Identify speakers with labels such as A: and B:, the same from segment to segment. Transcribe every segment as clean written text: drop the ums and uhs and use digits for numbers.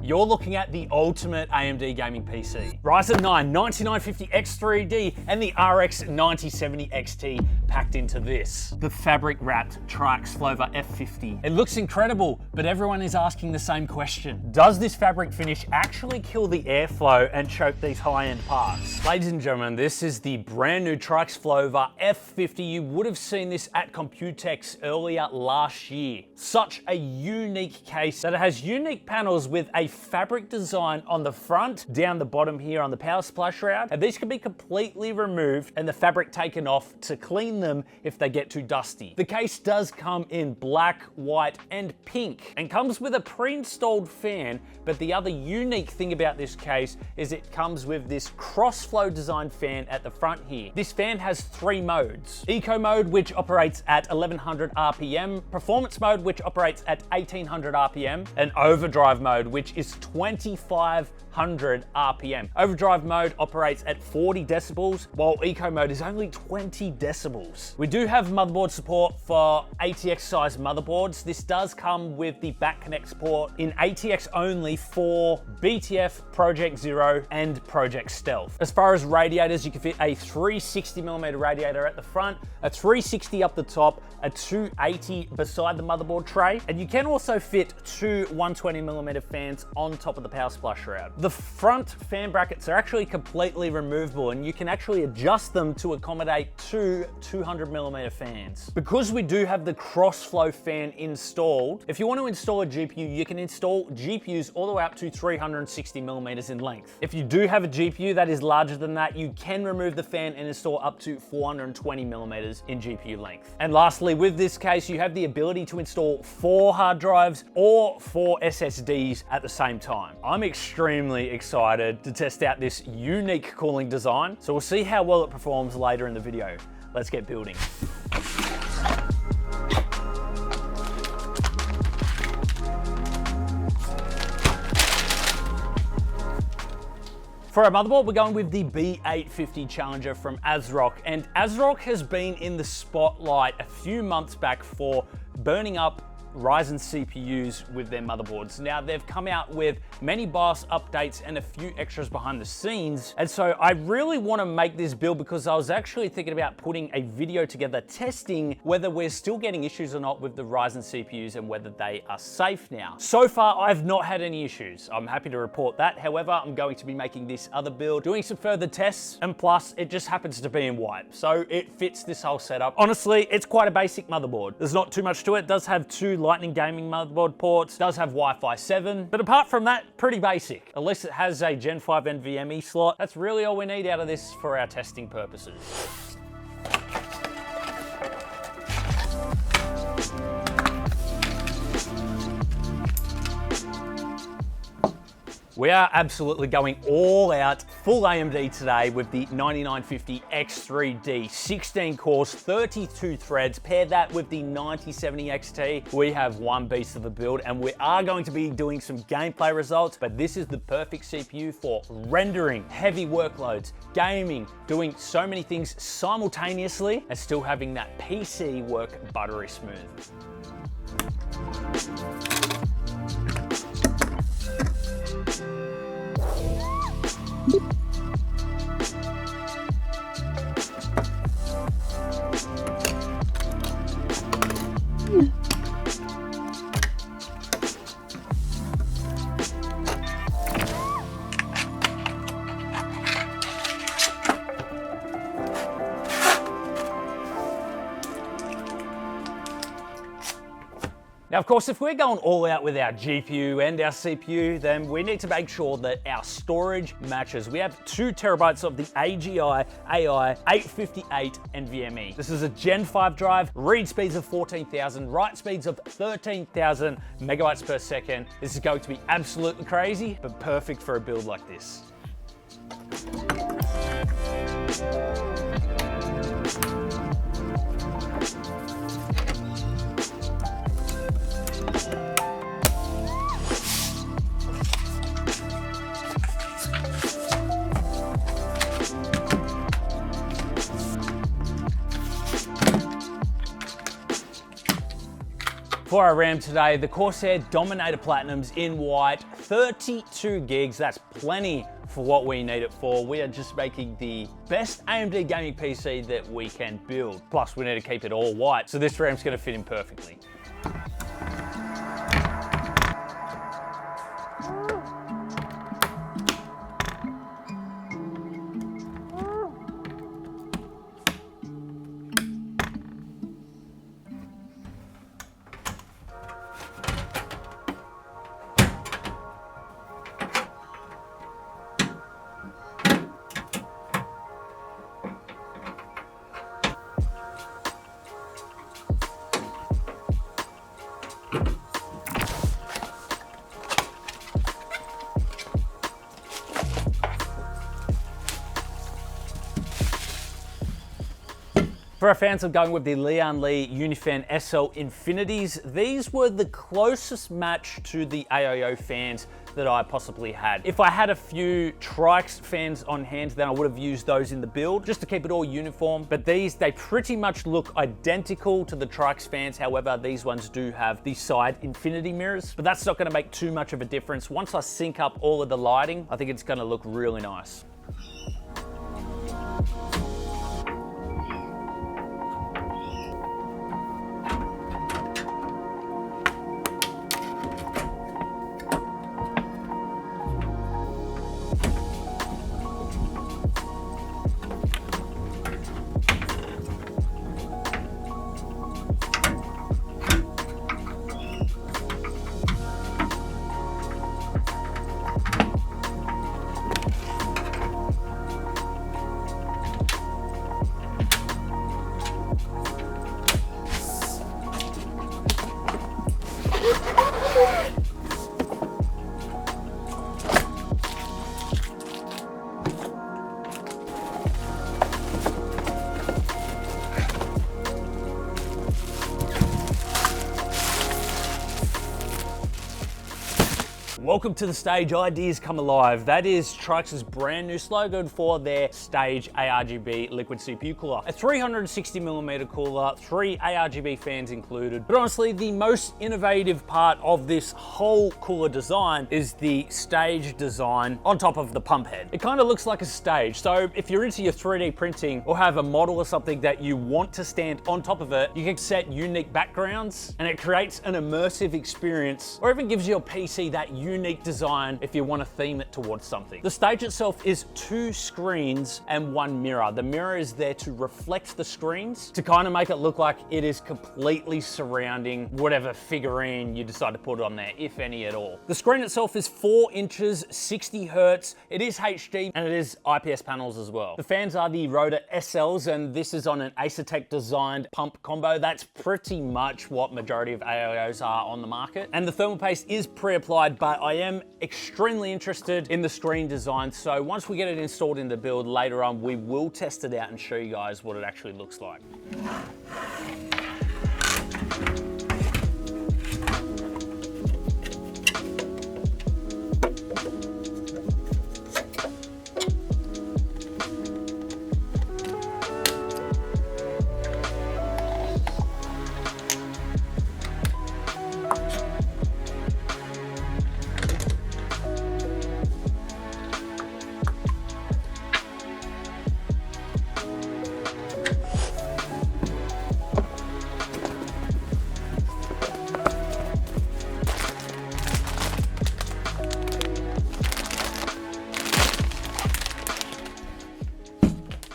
A: you're looking at the ultimate AMD gaming PC. Ryzen 9 9950X3D and the RX 9070 XT packed into this. The fabric-wrapped TRYX Flova F50. It looks incredible, but everyone is asking the same question. Does this fabric finish actually kill the airflow and choke these high-end parts? Ladies and gentlemen, this is the brand new TRYX Flova F50. You would have seen this at Computex earlier last year. Such a unique case that it has unique panels with a fabric design on the front, down the bottom here on the power supply shroud, and these can be completely removed and the fabric taken off to clean them if they get too dusty. The case does come in black, white, and pink, and comes with a pre-installed fan, but the other unique thing about this case is it comes with this cross-flow design fan at the front here. This fan has 3 modes. Eco mode, which operates at 1100 RPM, performance mode, which operates at 1800 RPM, and overdrive mode, which is 2500 RPM. Overdrive mode operates at 40 decibels, while eco mode is only 20 decibels. We do have motherboard support for ATX size motherboards. This does come with the back connect support in ATX only for BTF, Project Zero, and Project Stealth. As far as radiators, you can fit a 360mm radiator at the front, a 360 up the top, a 280 beside the motherboard tray, and you can also fit 2 120mm fans on top of the power supply shroud. The front fan brackets are actually completely removable, and you can actually adjust them to accommodate 2 200mm fans. Because we do have the cross-flow fan installed, if you want to install a GPU, you can install GPUs all the way up to 360mm in length. If you do have a GPU that is larger than that, you can remove the fan and install up to 420mm in GPU length. And lastly, with this case, you have the ability to install 4 hard drives or 4 SSDs at the same time. I'm extremely excited to test out this unique cooling design, so we'll see how well it performs later in the video. Let's get building. For our motherboard, we're going with the B850 Challenger from ASRock, and ASRock has been in the spotlight a few months back for burning up Ryzen CPUs with their motherboards. Now, they've come out with many BIOS updates and a few extras behind the scenes, and so I really want to make this build because I was actually thinking about putting a video together testing whether we're still getting issues or not with the Ryzen CPUs and whether they are safe now. So far, I've not had any issues. I'm happy to report that. However, I'm going to be making this other build, doing some further tests, and plus, it just happens to be in white, so it fits this whole setup. Honestly, it's quite a basic motherboard. There's not too much to it. It does have 2 Lightning gaming motherboard ports, does have Wi-Fi 7, but apart from that, pretty basic. At least it has a Gen 5 NVMe slot. That's really all we need out of this for our testing purposes. We are absolutely going all out, full AMD today with the 9950 X3D, 16 cores, 32 threads. Pair that with the 9070 XT, we have one beast of a build, and we are going to be doing some gameplay results, but this is the perfect CPU for rendering, heavy workloads, gaming, doing so many things simultaneously, and still having that PC work buttery smooth. Now, of course, if we're going all out with our GPU and our CPU, then we need to make sure that our storage matches. We have 2 terabytes of the AGI AI 858 NVMe. This is a Gen 5 drive, read speeds of 14,000, write speeds of 13,000 megabytes per second. This is going to be absolutely crazy, but perfect for a build like this. For our RAM today, the Corsair Dominator Platinums in white, 32 gigs, that's plenty for what we need it for. We are just making the best AMD gaming PC that we can build. Plus, we need to keep it all white, so this RAM's gonna fit in perfectly. For our fans, I'm going with the Lian Li Unifan SL Infinities. These were the closest match to the AIO fans that I possibly had. If I had a few TRYX fans on hand, then I would have used those in the build just to keep it all uniform. But these, they pretty much look identical to the TRYX fans. However, these ones do have the side infinity mirrors, but that's not gonna make too much of a difference. Once I sync up all of the lighting, I think it's gonna look really nice. Welcome to the Stage Ideas Come Alive. That is TRYX's brand new slogan for their Stage ARGB Liquid CPU cooler. A 360mm cooler, 3 ARGB fans included. But honestly, the most innovative part of this whole cooler design is the stage design on top of the pump head. It kind of looks like a stage. So if you're into your 3D printing or have a model or something that you want to stand on top of it, you can set unique backgrounds and it creates an immersive experience, or even gives your PC that unique design if you want to theme it towards something. The stage itself is 2 screens and 1 mirror. The mirror is there to reflect the screens to kind of make it look like it is completely surrounding whatever figurine you decide to put on there, if any at all. The screen itself is 4 inches, 60 hertz. It is HD and it is IPS panels as well. The fans are the Rotor SLs and this is on an Acertec designed pump combo. That's pretty much what majority of AIOs are on the market. And the thermal paste is pre-applied, but I am extremely interested in the screen design. So once we get it installed in the build later on, we will test it out and show you guys what it actually looks like.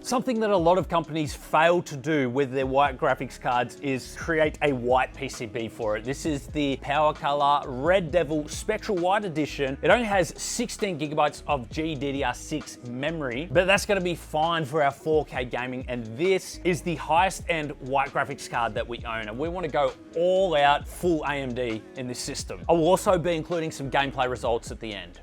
A: Something that a lot of companies fail to do with their white graphics cards is create a white PCB for it. This is the powercolor Red Devil Spectral White Edition. It only has 16 gigabytes of GDDR6 memory, but that's gonna be fine for our 4K gaming, and this is the highest end white graphics card that we own, and we wanna go all out full AMD in this system. I will also be including some gameplay results at the end.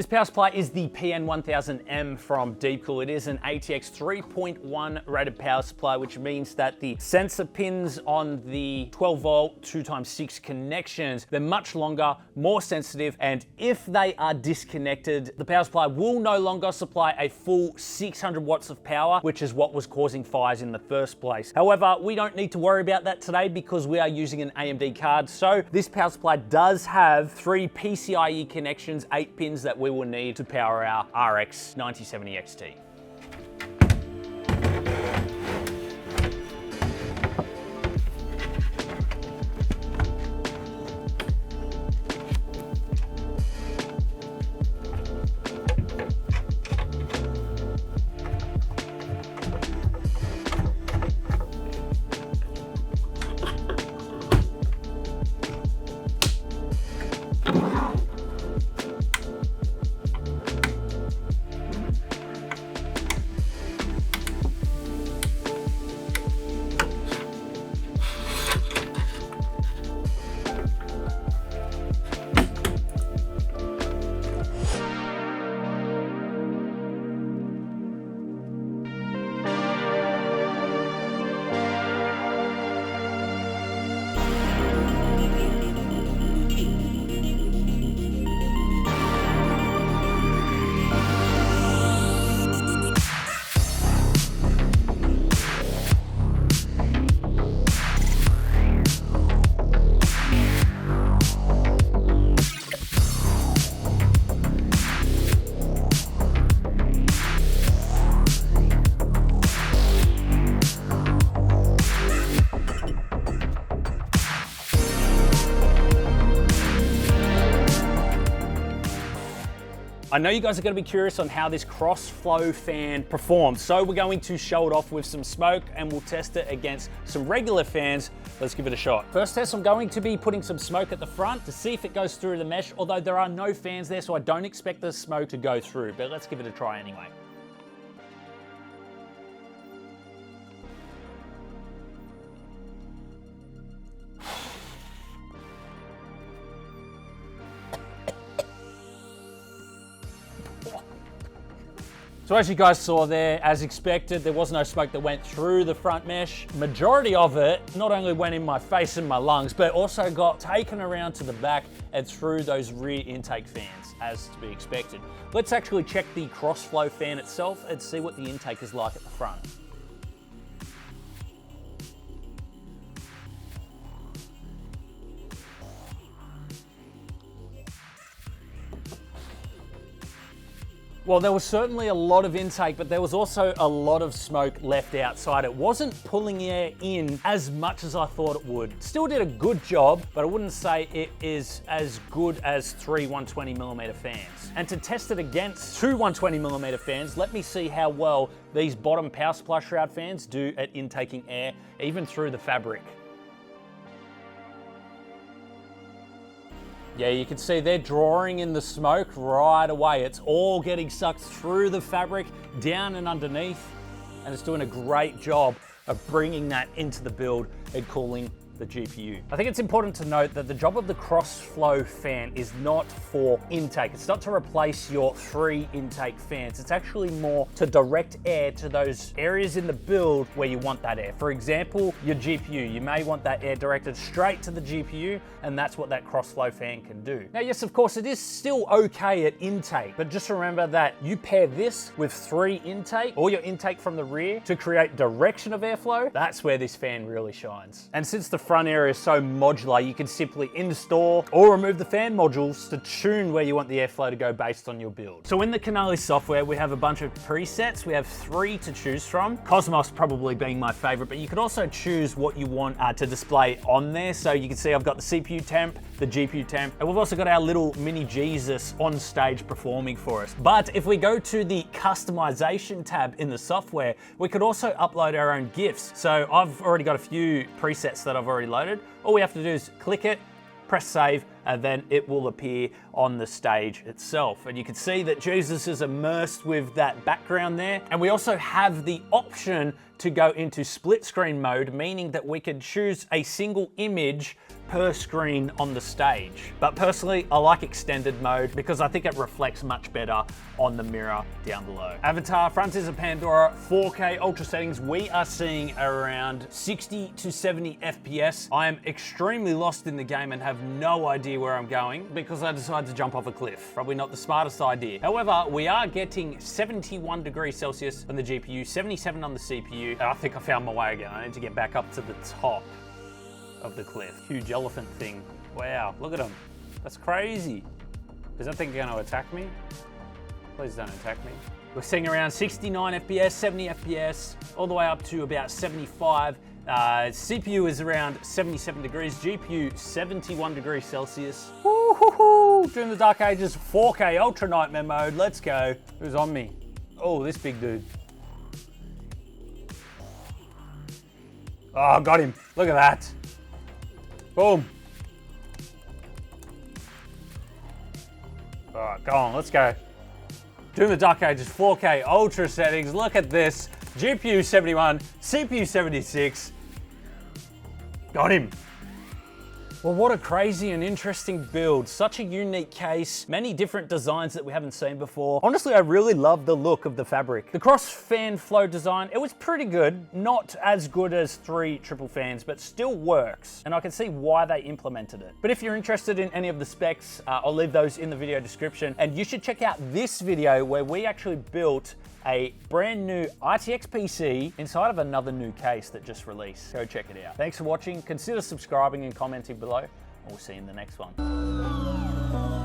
A: power supply is the PN1000M from Deepcool. It is an ATX 3.1 rated power supply, which means that the sensor pins on the 12 volt 2x6 connections, they're much longer, more sensitive, and if they are disconnected, the power supply will no longer supply a full 600 watts of power, which is what was causing fires in the first place. However, we don't need to worry about that today because we are using an AMD card. So this power supply does have 3 PCIe connections, 8 pins that we will need to power our RX 9070 XT. I know you guys are going to be curious on how this cross-flow fan performs, so we're going to show it off with some smoke and we'll test it against some regular fans. Let's give it a shot. First test, I'm going to be putting some smoke at the front to see if it goes through the mesh, although there are no fans there, so I don't expect the smoke to go through, but let's give it a try anyway. So as you guys saw there, as expected, there was no smoke that went through the front mesh. Majority of it not only went in my face and my lungs, but also got taken around to the back and through those rear intake fans, as to be expected. Let's actually check the cross-flow fan itself and see what the intake is like at the front. Well, there was certainly a lot of intake, but there was also a lot of smoke left outside. It wasn't pulling air in as much as I thought it would. Still did a good job, but I wouldn't say it is as good as 3 120mm fans. And to test it against 2 120mm fans, let me see how well these bottom power supply shroud fans do at intaking air, even through the fabric. Yeah, you can see they're drawing in the smoke right away. It's all getting sucked through the fabric, down and underneath, and it's doing a great job of bringing that into the build and cooling the GPU. I think it's important to note that the job of the cross-flow fan is not for intake. It's not to replace your 3 intake fans. It's actually more to direct air to those areas in the build where you want that air. For example, your GPU. You may want that air directed straight to the GPU, and that's what that cross-flow fan can do. Now, yes, of course, it is still okay at intake, but just remember that you pair this with 3 intake, or your intake from the rear, to create direction of airflow. That's where this fan really shines. And since the front area is so modular, you can simply install or remove the fan modules to tune where you want the airflow to go based on your build. So in the Canali software, we have a bunch of presets. We have 3 to choose from. Cosmos probably being my favorite, but you can also choose what you want to display on there. So you can see I've got the CPU temp, the GPU temp, and we've also got our little mini Jesus on stage performing for us. But if we go to the customization tab in the software, we could also upload our own GIFs. So I've already got a few presets that I've already loaded. All we have to do is click it, press save, and then it will appear on the stage itself. And you can see that Jesus is immersed with that background there. And we also have the option to go into split screen mode, meaning that we can choose a single image per screen on the stage. But personally, I like extended mode because I think it reflects much better on the mirror down below. Avatar, front is a Pandora, 4K ultra settings. We are seeing around 60 to 70 FPS. I am extremely lost in the game and have no idea where I'm going because I decided to jump off a cliff. Probably not the smartest idea. However, we are getting 71 degrees Celsius on the GPU, 77 on the CPU. I think I found my way again. I need to get back up to the top of the cliff. Huge elephant thing. Wow, look at him. That's crazy. Is that thing going to attack me? Please don't attack me. We're seeing around 69 FPS, 70 FPS, all the way up to about 75. CPU is around 77 degrees, GPU 71 degrees Celsius. Woo-hoo-hoo. During the Dark Ages, 4K Ultra Nightmare mode. Let's go. Who's on me? Oh, this big dude. Oh, got him. Look at that. Boom. All right, go on, let's go. Doing the Dark Ages 4K Ultra settings. Look at this. GPU 71, CPU 76. Got him. Well, what a crazy and interesting build. Such a unique case. Many different designs that we haven't seen before. Honestly, I really love the look of the fabric. The cross fan flow design, it was pretty good. Not as good as 3 triple fans, but still works. And I can see why they implemented it. But if you're interested in any of the specs, I'll leave those in the video description. And you should check out this video where we actually built a brand new RTX PC inside of another new case that just released. Go check it out. Thanks for watching. Consider subscribing and commenting below. We'll see you in the next one.